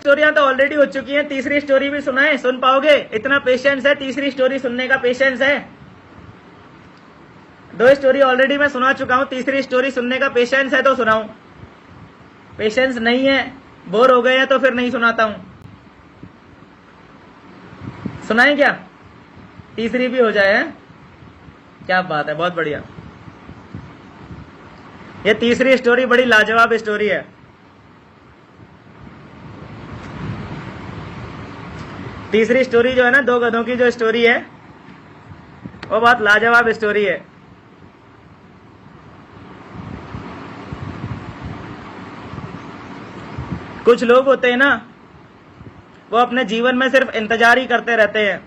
स्टोरियां तो ऑलरेडी हो चुकी हैं, तीसरी स्टोरी भी सुनाए, सुन पाओगे? इतना पेशेंस है, तीसरी स्टोरी सुनने का पेशेंस है? 2 स्टोरी ऑलरेडी मैं सुना चुका हूं, तीसरी स्टोरी सुनने का पेशेंस है तो सुनाऊं? पेशेंस नहीं है, बोर हो गए हैं तो फिर नहीं सुनाता हूं। सुनाएं क्या? तीसरी भी हो जाए है? क्या बात है, बहुत बढ़िया। ये तीसरी स्टोरी बड़ी लाजवाब स्टोरी है। तीसरी स्टोरी जो है ना, 2 गधों की जो स्टोरी है, वो बहुत लाजवाब स्टोरी है। कुछ लोग होते हैं ना, वो अपने जीवन में सिर्फ इंतजार ही करते रहते हैं,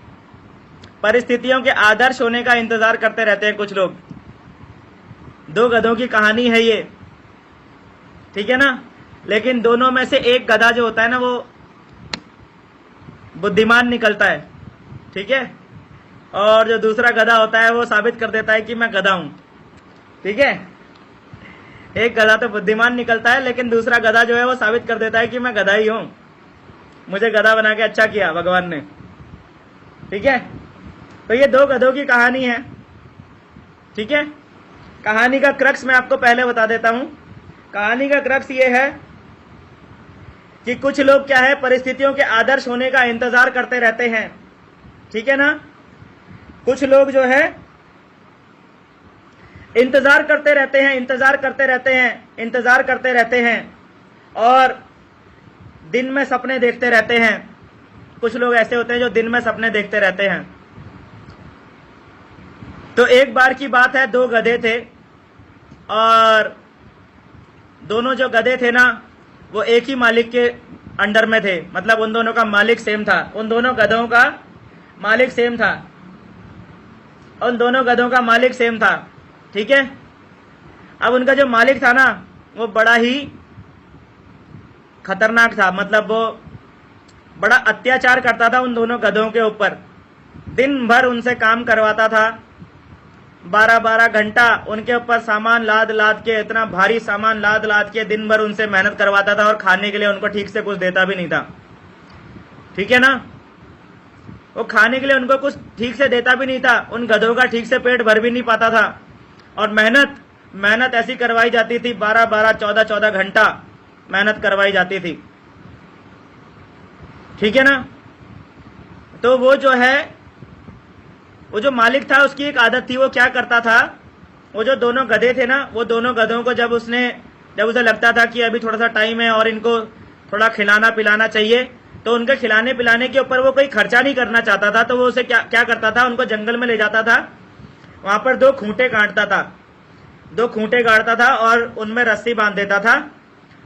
परिस्थितियों के आदर्श होने का इंतजार करते रहते हैं कुछ लोग। 2 गधों की कहानी है ये, ठीक है ना? लेकिन दोनों में से एक गधा जो होता है ना, वो बुद्धिमान निकलता है, ठीक है? और जो दूसरा गधा होता है वो साबित कर देता है कि मैं गधा हूं, ठीक है? एक गधा तो बुद्धिमान निकलता है, लेकिन दूसरा गधा जो है वो साबित कर देता है कि मैं गधा ही हूं, मुझे गधा बना के अच्छा किया भगवान ने, ठीक है? तो ये 2 गधों की कहानी है, ठीक है? कहानी का क्रक्स मैं आपको पहले बता देता हूं। कहानी का क्रक्स ये है कि कुछ लोग क्या है, परिस्थितियों के आदर्श होने का इंतजार करते रहते हैं, ठीक है ना? कुछ लोग जो है इंतजार करते रहते हैं, इंतजार करते रहते हैं, इंतजार करते रहते हैं, और दिन में सपने देखते रहते हैं। कुछ लोग ऐसे होते हैं जो दिन में सपने देखते रहते हैं। तो एक बार की बात है, 2 गधे थे, और दोनों जो गधे थे ना, वो एक ही मालिक के अंडर में थे, मतलब उन दोनों का मालिक सेम था, उन दोनों गधों का मालिक सेम था, उन दोनों गधों का मालिक सेम था, ठीक है? अब उनका जो मालिक था ना, वो बड़ा ही खतरनाक था, मतलब वो बड़ा अत्याचार करता था उन दोनों गधों के ऊपर। दिन भर उनसे काम करवाता था, 12-12 घंटा उनके ऊपर सामान लाद लाद के, इतना भारी सामान लाद लाद के दिन भर उनसे मेहनत करवाता था, और खाने के लिए उनको ठीक से कुछ देता भी नहीं था, ठीक है ना? वो खाने के लिए उनको कुछ ठीक से देता भी नहीं था, उन गधों का ठीक से पेट भर भी नहीं पाता था, और मेहनत ऐसी करवाई जाती थी, 12-12, 14-14 घंटा मेहनत करवाई जाती थी, ठीक है ना? तो वो जो है, वो जो मालिक था, उसकी एक आदत थी, वो क्या करता था, वो जो दोनों गधे थे ना, वो दोनों गधों को जब उसे लगता था कि अभी थोड़ा सा टाइम है और इनको थोड़ा खिलाना पिलाना चाहिए, तो उनके खिलाने पिलाने के ऊपर वो कोई खर्चा नहीं करना चाहता था, तो वो उसे क्या करता था, उनको जंगल में ले जाता था, वहां पर 2 खूंटे काटता था, 2 खूंटे गाड़ता था, और उनमें रस्सी बांध देता था,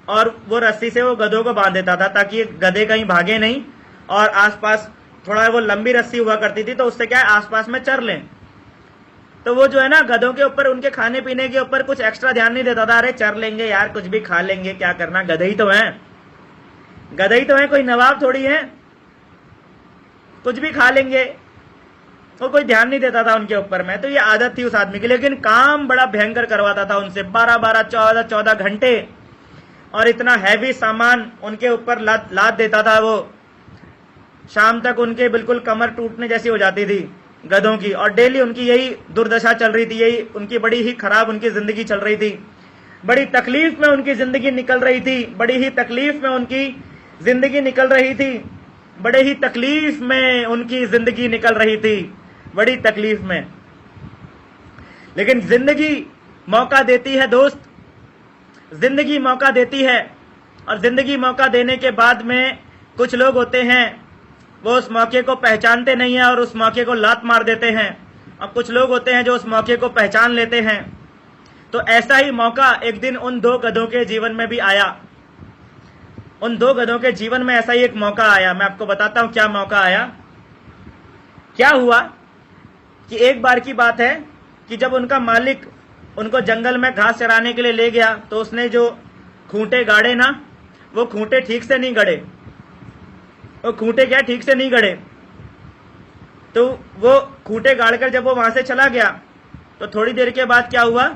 और वो रस्सी से वो गधों को बांध देता था, ताकि गधे कहीं भागे नहीं, और आसपास थोड़ा वो लंबी रस्सी हुआ करती थी, तो उससे क्या है, आसपास में चर लें। तो वो जो है ना, गधों के ऊपर, उनके खाने पीने के ऊपर कुछ एक्स्ट्रा ध्यान नहीं देता था। अरे चर लेंगे यार, कुछ भी खा लेंगे, क्या करना, गधे ही तो हैं, गधे ही तो हैं, कोई नवाब थोड़ी है, कुछ भी खा लेंगे। वो कोई ध्यान नहीं देता था उनके ऊपर में। तो ये आदत थी उस आदमी की, लेकिन काम बड़ा भयंकर करवाता था उनसे, 12-12, 14-14 घंटे, और इतना हैवी सामान उनके ऊपर लाद देता था वो। शाम तक उनके बिल्कुल कमर टूटने जैसी हो जाती थी गधों की, और डेली उनकी यही दुर्दशा चल रही थी, यही उनकी बड़ी ही खराब उनकी जिंदगी चल रही थी, बड़ी तकलीफ में उनकी जिंदगी निकल रही थी, बड़ी ही तकलीफ में उनकी जिंदगी निकल रही थी, बड़े ही तकलीफ में उनकी जिंदगी निकल रही थी, बड़ी तकलीफ में। लेकिन जिंदगी मौका देती है दोस्त, जिंदगी मौका देती है, और जिंदगी मौका देने के बाद में कुछ लोग होते हैं, वो उस मौके को पहचानते नहीं है और उस मौके को लात मार देते हैं, और कुछ लोग होते हैं जो उस मौके को पहचान लेते हैं। तो ऐसा ही मौका एक दिन उन 2 गधों के जीवन में भी आया। उन 2 गधों के जीवन में ऐसा ही एक मौका आया। मैं आपको बताता हूं क्या मौका आया। क्या हुआ कि एक बार की बात है कि जब उनका मालिक उनको जंगल में घास चराने के लिए ले गया, तो उसने जो खूंटे गाड़े ना, वो खूंटे ठीक से नहीं गड़े, वो खूंटे क्या ठीक से नहीं गड़े। तो वो खूंटे गाड़कर जब वो वहां से चला गया, तो थोड़ी देर के बाद क्या हुआ,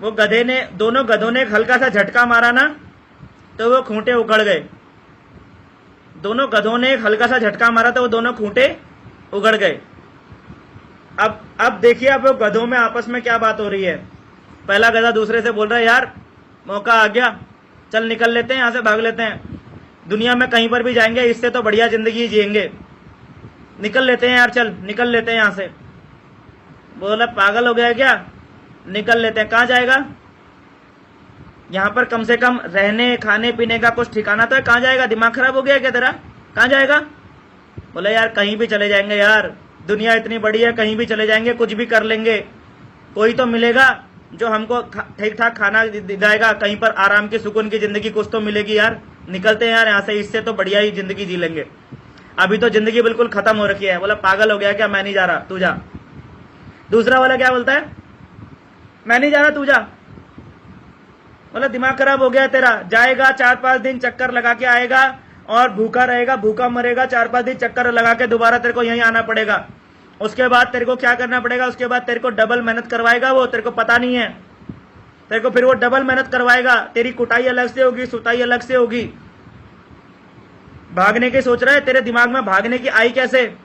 वो दोनों गधों ने एक हल्का सा झटका मारा ना, तो वो खूंटे उखड़ गए। दोनों गधों ने एक हल्का सा झटका मारा तो वो दोनों खूंटे उगड़ गए। अब देखिए अब वो गधों में आपस में क्या बात हो रही है। पहला गधा दूसरे से बोल रहा है, यार मौका आ गया, चल निकल लेते हैं यहाँ से, भाग लेते हैं, दुनिया में कहीं पर भी जाएंगे, इससे तो बढ़िया जिंदगी जिएंगे, निकल लेते हैं यार, चल निकल लेते हैं यहाँ से। बोला पागल हो गया क्या, निकल लेते हैं, कहाँ जाएगा, यहाँ पर कम से कम रहने खाने पीने का कुछ ठिकाना तो है, कहाँ जाएगा, दिमाग खराब हो गया क्या तेरा, कहाँ जाएगा। बोला यार कहीं भी चले जाएंगे यार, दुनिया इतनी बड़ी है, कहीं भी चले जाएंगे, कुछ भी कर लेंगे, कोई तो मिलेगा जो हमको ठीक ठाक खाना दिलाएगा, कहीं पर आराम की सुकून की जिंदगी कुछ तो मिलेगी यार, निकलते हैं यार यहाँ से, इससे तो बढ़िया ही जिंदगी जी लेंगे, अभी तो जिंदगी बिल्कुल खत्म हो रखी है। बोला पागल हो गया क्या, मैं नहीं जा रहा, तू जा। दूसरा वाला क्या बोलता है, मैं नहीं जा रहा, तू जा। बोला दिमाग खराब हो गया तेरा, जाएगा 4-5 दिन चक्कर लगा के आएगा और भूखा रहेगा, भूखा मरेगा, 4-5 दिन चक्कर लगा के दोबारा तेरे को यहीं आना पड़ेगा। उसके बाद तेरे को क्या करना पड़ेगा, उसके बाद तेरे को डबल मेहनत करवाएगा वो, तेरे को पता नहीं है, तेरे को फिर वो डबल मेहनत करवाएगा, तेरी कुटाई अलग से होगी, सुताई अलग से होगी। भागने की सोच रहा है, तेरे दिमाग में भागने की आई कैसे।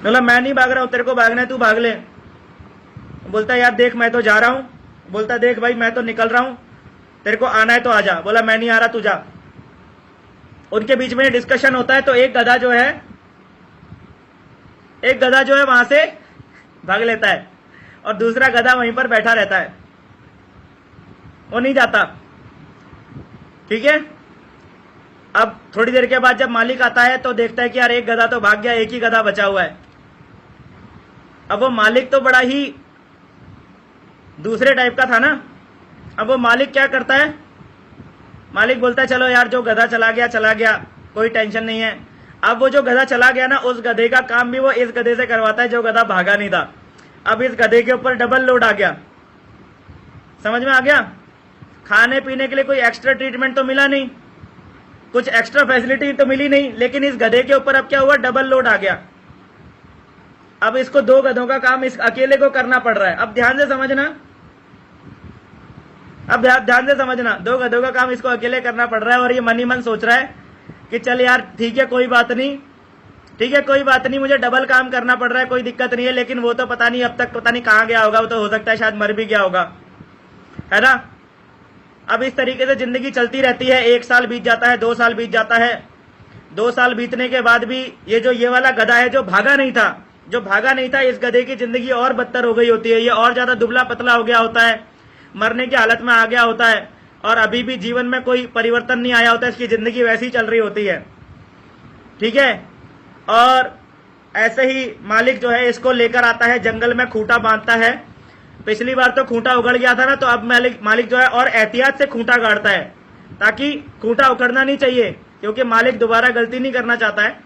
बोला मैं नहीं भाग रहा हूं, तेरे को भागना है तू भाग ले। बोलता यार देख मैं तो जा रहा हूं। बोलता देख भाई मैं तो निकल रहा हूं, तेरे को आना है तो आ जा। बोला मैं नहीं आ रहा, तू जा। उनके बीच में डिस्कशन होता है तो एक गधा जो है वहां से भाग लेता है और दूसरा गधा वहीं पर बैठा रहता है, वो नहीं जाता। ठीक है, अब थोड़ी देर के बाद जब मालिक आता है तो देखता है कि यार एक गधा तो भाग गया, एक ही गधा बचा हुआ है। अब वो मालिक तो बड़ा ही दूसरे टाइप का था ना। अब वो मालिक क्या करता है, मालिक बोलता है चलो यार जो गधा चला गया, कोई टेंशन नहीं है। अब वो जो गधा चला गया ना, उस गधे का काम भी वो इस गधे से करवाता है जो गधा भागा नहीं था। अब इस गधे के ऊपर डबल लोड आ गया, समझ में आ गया। खाने पीने के लिए कोई एक्स्ट्रा ट्रीटमेंट तो मिला नहीं, कुछ एक्स्ट्रा फैसिलिटी तो मिली नहीं, लेकिन इस गधे के ऊपर अब क्या हुआ, डबल लोड आ गया। अब इसको 2 गधों का काम इस अकेले को करना पड़ रहा है। अब ध्यान से समझना, अब ध्यान से समझना, 2 गधों का काम इसको अकेले करना पड़ रहा है और ये मन ही मन सोच रहा है कि चल यार ठीक है कोई बात नहीं, मुझे डबल काम करना पड़ रहा है, कोई दिक्कत नहीं है। लेकिन वो तो पता नहीं अब तक पता नहीं कहाँ गया होगा, वो तो हो सकता है शायद मर भी गया होगा, है ना। अब इस तरीके से जिंदगी चलती रहती है। 1 साल बीत जाता है, 2 साल बीत जाता है। 2 साल बीतने के बाद भी ये वाला गधा है जो भागा नहीं था, इस गधे की जिंदगी और बदतर हो गई होती है। ये और ज्यादा दुबला पतला हो गया होता है, मरने की हालत में आ गया होता है और अभी भी जीवन में कोई परिवर्तन नहीं आया होता, इसकी जिंदगी वैसी ही चल रही होती है। ठीक है, और ऐसे ही मालिक जो है इसको लेकर आता है, जंगल में खूंटा बांधता है। पिछली बार तो खूंटा उगड़ गया था ना, तो अब मालिक जो है और एहतियात से खूंटा गाड़ता है ताकि खूंटा उखड़ना नहीं चाहिए, क्योंकि मालिक दोबारा गलती नहीं करना चाहता है,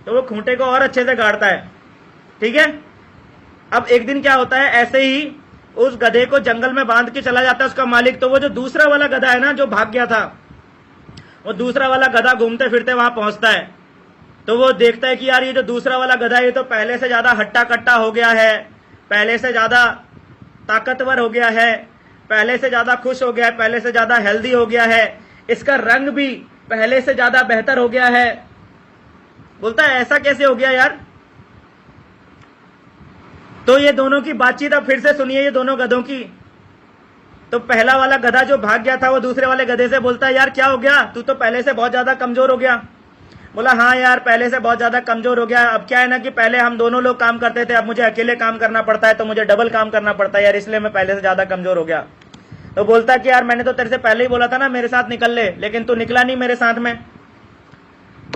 तो वो खूंटे को और अच्छे से गाड़ता है। ठीक है, अब एक दिन क्या होता है, ऐसे ही उस गधे को जंगल में बांध के चला जाता है उसका मालिक। तो वो जो दूसरा वाला गधा है ना जो भाग गया था, वो दूसरा वाला गधा घूमते फिरते वहां पहुंचता है। तो वो देखता है कि यार ये जो दूसरा वाला गधा है ये तो पहले से ज्यादा हट्टा कट्टा हो गया है, पहले से ज्यादा ताकतवर हो गया है, पहले से ज्यादा खुश हो गया है, पहले से ज्यादा हेल्दी हो गया है, इसका रंग भी पहले से ज्यादा बेहतर हो गया है। बोलता है ऐसा कैसे हो गया यार। तो ये दोनों की बातचीत अब फिर से सुनिए, ये दोनों गधों की। तो पहला वाला गधा जो भाग गया था वो दूसरे वाले गधे से बोलता है यार क्या हो गया, तू तो पहले से बहुत ज्यादा कमजोर हो गया। बोला हाँ यार पहले से बहुत ज्यादा कमजोर हो गया, अब क्या है ना कि पहले हम दोनों लोग काम करते थे, अब मुझे अकेले काम करना पड़ता है, तो मुझे डबल काम करना पड़ता है यार, इसलिए मैं पहले से ज्यादा कमजोर हो गया। तो बोलता है कि यार मैंने तो तेरे से पहले ही बोला था ना मेरे साथ निकल ले, लेकिन तू निकला नहीं मेरे साथ में।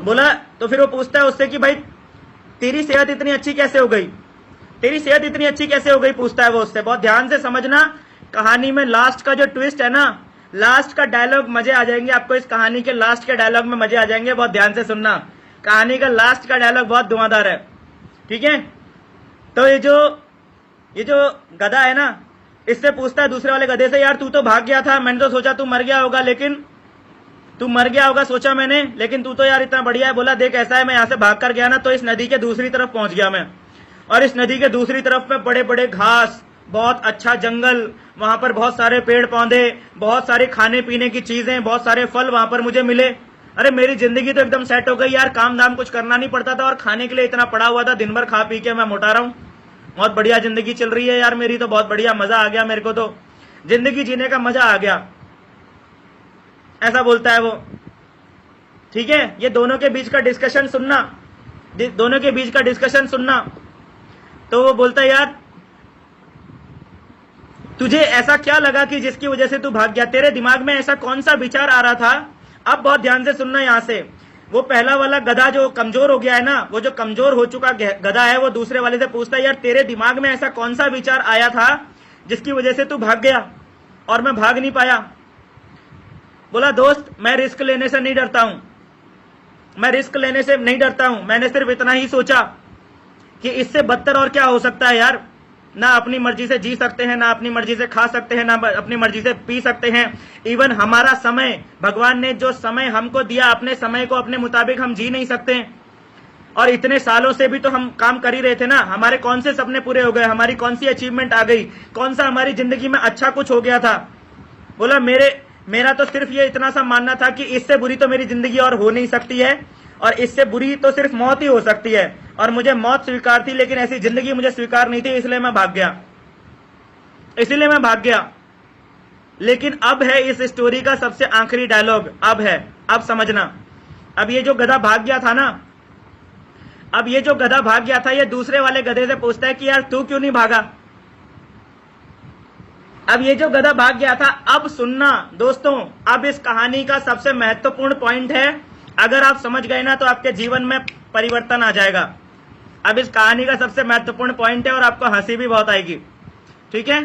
बोला तो फिर वो पूछता है उससे कि भाई तेरी सेहत इतनी अच्छी कैसे हो गई, पूछता है वो उससे। बहुत ध्यान से समझना, कहानी में लास्ट का जो ट्विस्ट है ना, लास्ट का डायलॉग मजे आ जाएंगे आपको, इस कहानी के लास्ट के डायलॉग में मजे आ जाएंगे। बहुत ध्यान से सुनना, कहानी का लास्ट का डायलॉग बहुत धुआंधार है। ठीक है, तो ये जो गधा है ना, इससे पूछता है दूसरे वाले गधे से यार तू तो भाग गया था, मैंने तो सोचा तू मर गया होगा, सोचा मैंने, लेकिन तू तो यार इतना बढ़िया है। बोला देख ऐसा है, मैं यहाँ से भाग कर गया ना तो इस नदी के दूसरी तरफ पहुंच गया मैं, और इस नदी के दूसरी तरफ में बड़े बड़े घास, बहुत अच्छा जंगल, वहां पर बहुत सारे पेड़ पौधे, बहुत सारे खाने पीने की चीजें, बहुत सारे फल वहां पर मुझे मिले। अरे मेरी जिंदगी तो एकदम सेट हो गई यार, काम धाम कुछ करना नहीं पड़ता था और खाने के लिए इतना पड़ा हुआ था, दिन भर खा पी के मैं मोटा रहा हूं, बहुत बढ़िया जिंदगी चल रही है यार मेरी तो, बहुत बढ़िया, मजा आ गया मेरे को तो, जिंदगी जीने का मजा आ गया, ऐसा बोलता है वो। ठीक है, ये दोनों के बीच का डिस्कशन सुनना, दोनों के बीच का डिस्कशन सुनना। तो वो बोलता है यार तुझे ऐसा क्या लगा कि जिसकी वजह से तू भाग गया, तेरे दिमाग में ऐसा कौन सा विचार आ रहा था। अब बहुत ध्यान से सुनना यहां से। वो पहला वाला गधा जो कमजोर हो गया है ना, वो जो कमजोर हो चुका गधा है, वो दूसरे वाले से पूछता है यार तेरे दिमाग में ऐसा कौन सा विचार आया था जिसकी वजह से तू भाग गया और मैं भाग नहीं पाया। बोला दोस्त मैं रिस्क लेने से नहीं डरता हूं, मैं रिस्क लेने से नहीं डरता हूं, मैंने सिर्फ इतना ही सोचा कि इससे बदतर और क्या हो सकता है यार, ना अपनी मर्जी से जी सकते हैं, ना अपनी मर्जी से खा सकते हैं, ना अपनी मर्जी से पी सकते हैं। इवन हमारा समय, भगवान ने जो समय हमको दिया, अपने समय को अपने मुताबिक हम जी नहीं सकते। और इतने सालों से भी तो हम काम कर ही रहे थे ना, हमारे कौन से सपने पूरे हो गए, हमारी कौन सी अचीवमेंट आ गई, कौन सा हमारी जिंदगी में अच्छा कुछ हो गया था। बोला मेरा तो सिर्फ ये इतना सा मानना था कि इससे बुरी तो मेरी जिंदगी और हो नहीं सकती है, और इससे बुरी तो सिर्फ मौत ही हो सकती है, और मुझे मौत स्वीकार थी लेकिन ऐसी जिंदगी मुझे स्वीकार नहीं थी, इसलिए मैं भाग गया, इसीलिए मैं भाग गया। लेकिन अब है इस स्टोरी का सबसे आखिरी डायलॉग, अब है, अब समझना। अब ये जो गधा भाग गया था ना, अब ये जो गधा भाग गया था, ये दूसरे वाले गधे से पूछता है कि यार तू क्यों नहीं भागा। अब ये जो गधा भाग गया था, अब सुनना दोस्तों, अब इस कहानी का सबसे महत्वपूर्ण पॉइंट है, अगर आप समझ गए ना तो आपके जीवन में परिवर्तन आ जाएगा। अब इस कहानी का सबसे महत्वपूर्ण पॉइंट है और आपको हंसी भी बहुत आएगी। ठीक है,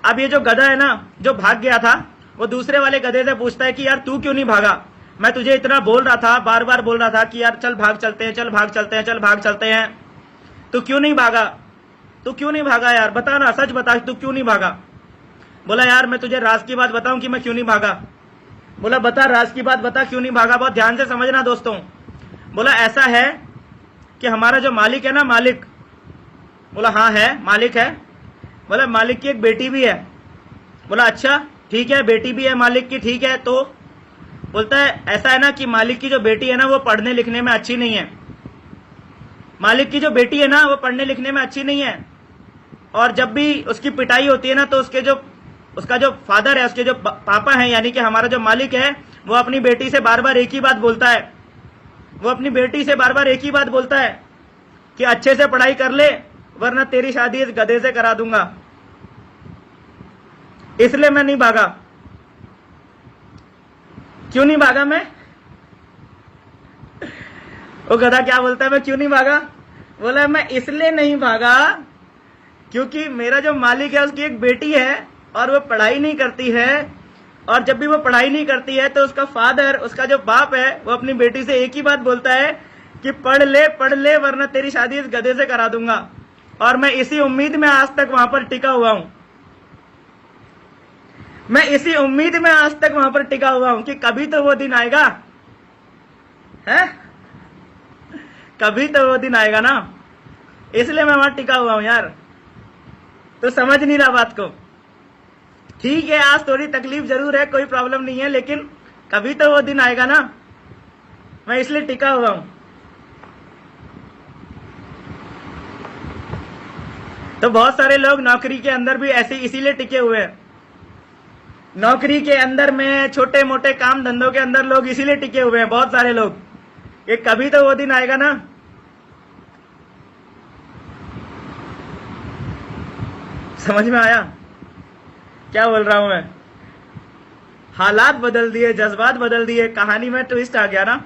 अब ये जो गधा है ना जो भाग गया था, वो दूसरे वाले गधे से पूछता है कि यार तू क्यों नहीं भागा, मैं तुझे इतना बोल रहा था, बार बार बोल रहा था कि यार चल भाग चलते हैं, चल भाग चलते हैं, चल भाग चलते हैं, तू क्यों नहीं भागा, तू क्यों नहीं भागा यार, बता ना, सच बता तू क्यों नहीं भागा। बोला यार मैं तुझे राज की बात बताऊं कि मैं क्यों नहीं भागा। बोला बता, राज की बात बता, क्यों नहीं भागा। बहुत ध्यान से समझना दोस्तों। बोला ऐसा है कि हमारा जो मालिक है ना, मालिक। बोला हाँ है, मालिक है। बोला मालिक की एक बेटी भी है। बोला अच्छा ठीक है, बेटी भी है मालिक की, ठीक है। तो बोलता है ऐसा है ना कि मालिक की जो बेटी है ना वो पढ़ने लिखने में अच्छी नहीं है, मालिक की जो बेटी है ना वो पढ़ने लिखने में अच्छी नहीं है, और जब भी उसकी पिटाई होती है ना तो उसका जो फादर है, उसके जो पापा हैं, यानी कि हमारा जो मालिक है, वो अपनी बेटी से बार बार एक ही बात बोलता है, वो अपनी बेटी से बार बार एक ही बात बोलता है कि अच्छे से पढ़ाई कर ले वरना तेरी शादी इस गधे से करा दूंगा। इसलिए मैं नहीं भागा। क्यों नहीं भागा मैं? वो गधा क्या बोलता है, मैं क्यों नहीं भागा? बोला मैं इसलिए नहीं भागा क्योंकि मेरा जो मालिक है उसकी एक बेटी है और वो पढ़ाई नहीं करती है, और जब भी वो पढ़ाई नहीं करती है तो उसका फादर, उसका जो बाप है, वो अपनी बेटी से एक ही बात बोलता है कि पढ़ ले वरना तेरी शादी इस गधे से करा दूंगा। और मैं इसी उम्मीद में आज तक वहां पर टिका हुआ हूं, मैं इसी उम्मीद में आज तक वहां पर टिका हुआ हूं कि कभी तो वो दिन आएगा, है कभी तो वो दिन आएगा ना, इसलिए मैं वहां टिका हुआ हूं यार। तो समझ नहीं रहा बात को। ठीक है आज थोड़ी तकलीफ जरूर है, कोई प्रॉब्लम नहीं है, लेकिन कभी तो वो दिन आएगा ना, मैं इसलिए टिका हुआ हूं। तो बहुत सारे लोग नौकरी के अंदर भी ऐसे इसीलिए टिके हुए हैं, नौकरी के अंदर में, छोटे मोटे काम धंधों के अंदर लोग इसीलिए टिके हुए हैं, बहुत सारे लोग, ये कभी तो वो दिन आएगा ना। समझ में आया क्या बोल रहा हूं मैं? हालात बदल दिए, जज्बात बदल दिए, कहानी में ट्विस्ट आ गया ना।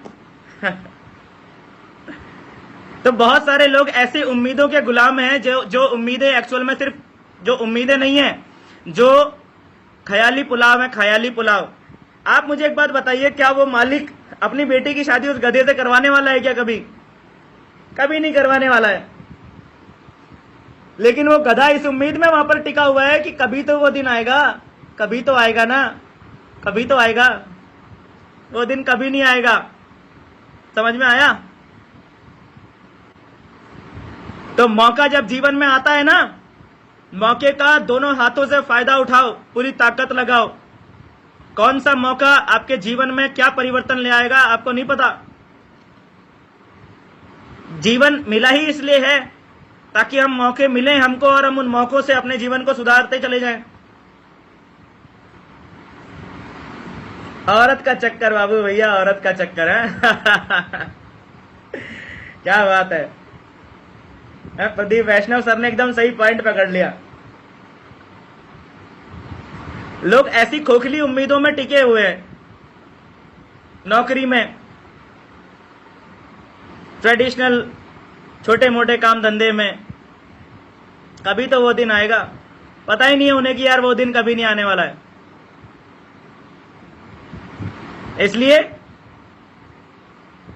तो बहुत सारे लोग ऐसी उम्मीदों के गुलाम हैं जो उम्मीदें एक्चुअल में सिर्फ जो उम्मीदें नहीं है, जो ख्याली पुलाव है, ख्याली पुलाव। आप मुझे एक बात बताइए, क्या वो मालिक अपनी बेटी की शादी उस गधे से करवाने वाला है क्या? कभी नहीं करवाने वाला है। लेकिन वो गधा इस उम्मीद में वहां पर टिका हुआ है कि कभी तो वो दिन आएगा, कभी तो आएगा ना, कभी तो आएगा। वो दिन कभी नहीं आएगा। समझ में आया? तो मौका जब जीवन में आता है ना, मौके का दोनों हाथों से फायदा उठाओ, पूरी ताकत लगाओ, कौन सा मौका आपके जीवन में क्या परिवर्तन ले आएगा आपको नहीं पता। जीवन मिला ही इसलिए है ताकि हम मौके मिले हमको और हम उन मौकों से अपने जीवन को सुधारते चले जाएं। औरत का चक्कर बाबू भैया, औरत का चक्कर है। क्या बात है, प्रदीप वैष्णव सर ने एकदम सही पॉइंट पकड़ लिया। लोग ऐसी खोखली उम्मीदों में टिके हुए हैं, नौकरी में, ट्रेडिशनल छोटे मोटे काम धंधे में। कभी तो वो दिन आएगा, पता ही नहीं है उन्हें कि यार वो दिन कभी नहीं आने वाला है। इसलिए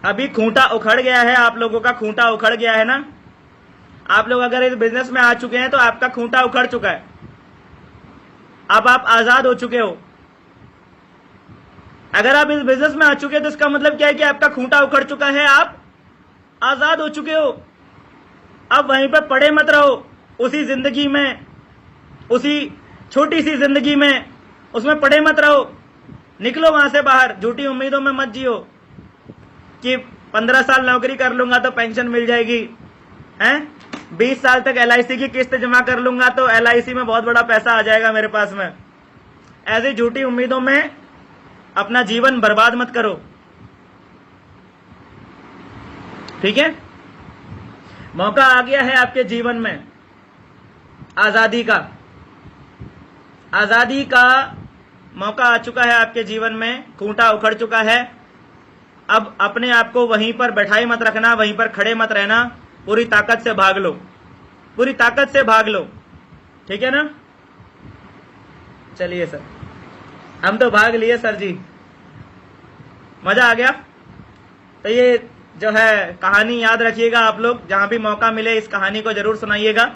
अभी खूंटा उखड़ गया है, आप लोगों का खूंटा उखड़ गया है ना। आप लोग अगर इस बिजनेस में आ चुके हैं तो आपका खूंटा उखड़ चुका है, अब आप आजाद हो चुके हो। अगर आप इस बिजनेस में आ चुके हैं तो इसका मतलब क्या है कि आपका खूंटा उखड़ चुका है, आप आजाद हो चुके हो। अब वहीं पर पड़े मत रहो उसी जिंदगी में, उसी छोटी सी जिंदगी में, उसमें पड़े मत रहो। निकलो वहां से बाहर, झूठी उम्मीदों में मत जियो कि 15 साल नौकरी कर लूंगा तो पेंशन मिल जाएगी, हैं 20 साल तक LIC की किस्त जमा कर लूंगा तो LIC में बहुत बड़ा पैसा आ जाएगा मेरे पास में। ऐसी झूठी उम्मीदों में अपना जीवन बर्बाद मत करो, ठीक है। मौका आ गया है आपके जीवन में आजादी का, आजादी का मौका आ चुका है आपके जीवन में, खूंटा उखड़ चुका है। अब अपने आप को वहीं पर बैठाई मत रखना, वहीं पर खड़े मत रहना, पूरी ताकत से भाग लो, पूरी ताकत से भाग लो, ठीक है ना। चलिए सर, हम तो भाग लिए सर जी, मजा आ गया। तो ये जो है कहानी याद रखिएगा आप लोग, जहां भी मौका मिले इस कहानी को जरूर सुनाइएगा।